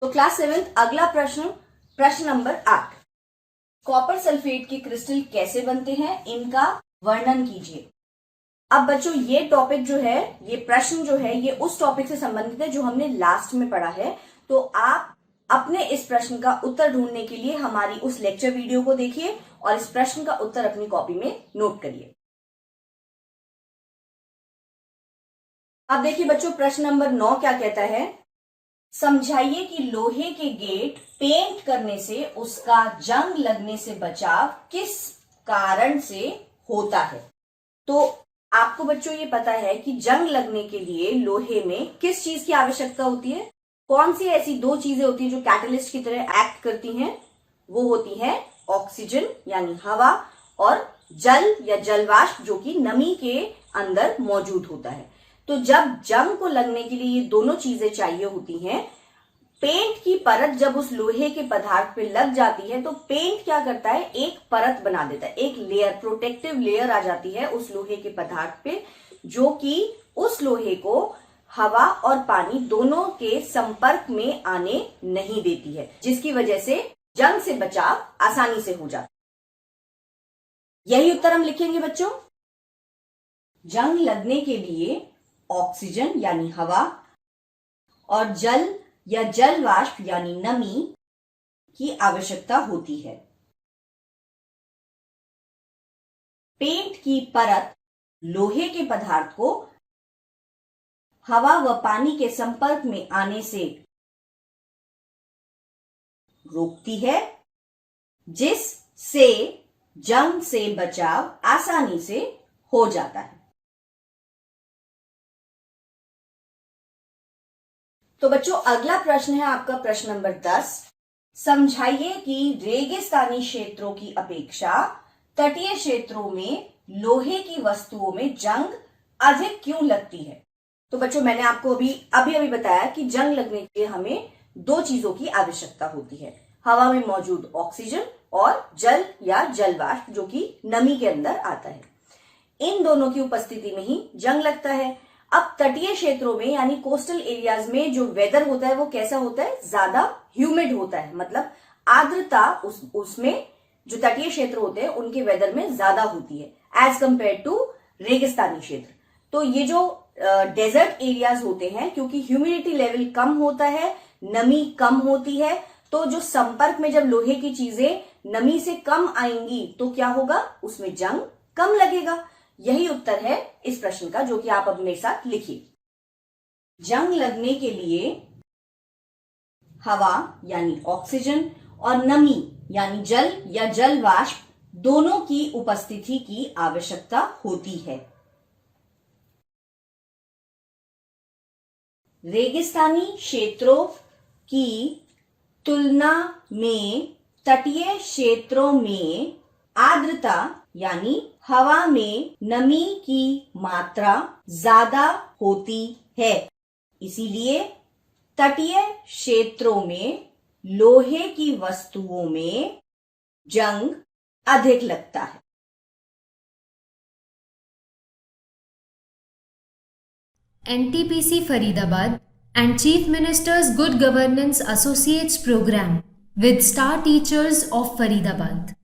तो क्लास 7 अगला प्रश्न नंबर 8। कॉपर सल्फेट के क्रिस्टल कैसे बनते हैं, इनका वर्णन कीजिए। अब बच्चों ये टॉपिक जो है, ये प्रश्न जो है, ये उस टॉपिक से संबंधित है जो हमने लास्ट में पढ़ा है। तो आप अपने इस प्रश्न का उत्तर ढूंढने के लिए हमारी उस लेक्चर वीडियो को देखिए और इस प्रश्न का उत्तर अपनी कॉपी में नोट करिए। अब देखिए बच्चों, प्रश्न नंबर 9 क्या कहता है। समझाइए कि लोहे के गेट पेंट करने से उसका जंग लगने से बचाव किस कारण से होता है। तो आपको बच्चों ये पता है कि जंग लगने के लिए लोहे में किस चीज की आवश्यकता होती है। कौन सी ऐसी दो चीजें होती हैं जो कैटलिस्ट की तरह एक्ट करती हैं। वो होती है ऑक्सीजन यानी हवा और जल या जलवाष्प जो कि नमी के अंदर मौजूद होता है। तो जब जंग को लगने के लिए ये दोनों चीजें चाहिए होती हैं, पेंट की परत जब उस लोहे के पदार्थ पे लग जाती है तो पेंट क्या करता है, एक परत बना देता है, एक लेयर, प्रोटेक्टिव लेयर आ जाती है उस लोहे के पदार्थ पे, जो कि उस लोहे को हवा और पानी दोनों के संपर्क में आने नहीं देती है, जिसकी वजह से जंग से बचाव आसानी से हो जाता है। यही उत्तर हम लिखेंगे बच्चों। जंग लगने के लिए ऑक्सीजन यानी हवा और जल या जल वाष्प यानी नमी की आवश्यकता होती है। पेंट की परत लोहे के पदार्थ को हवा व पानी के संपर्क में आने से रोकती है, जिससे जंग से बचाव आसानी से हो जाता है। तो बच्चों अगला प्रश्न है आपका प्रश्न नंबर 10। समझाइए कि रेगिस्तानी क्षेत्रों की अपेक्षा तटीय क्षेत्रों में लोहे की वस्तुओं में जंग अधिक क्यों लगती है। तो बच्चों मैंने आपको अभी बताया कि जंग लगने के लिए हमें दो चीजों की आवश्यकता होती है, हवा में मौजूद ऑक्सीजन और जल या जलवाष्प जो कि नमी के अंदर आता है। इन दोनों की उपस्थिति में ही जंग लगता है। अब तटीय क्षेत्रों में यानी कोस्टल एरियाज में जो वेदर होता है वो कैसा होता है, ज्यादा ह्यूमिड होता है, मतलब आर्द्रता उसमें जो तटीय क्षेत्र होते हैं उनके वेदर में ज्यादा होती है एज कंपेयर टू रेगिस्तानी क्षेत्र। तो ये जो डेजर्ट एरियाज होते हैं, क्योंकि ह्यूमिडिटी लेवल कम होता है, नमी कम होती है, तो जो संपर्क में जब लोहे की चीजें नमी से कम आएंगी तो क्या होगा, उसमें जंग कम लगेगा। यही उत्तर है इस प्रश्न का, जो कि आप अपने साथ लिखिए। जंग लगने के लिए हवा यानी ऑक्सीजन और नमी यानी जल या जल वाष्प दोनों की उपस्थिति की आवश्यकता होती है। रेगिस्तानी क्षेत्रों की तुलना में तटीय क्षेत्रों में आर्द्रता यानी हवा में नमी की मात्रा ज्यादा होती है, इसीलिए तटीय क्षेत्रों में लोहे की वस्तुओं में जंग अधिक लगता है। NTPC Faridabad and Chief Minister's Good Governance Associates Program with Star Teachers of Faridabad.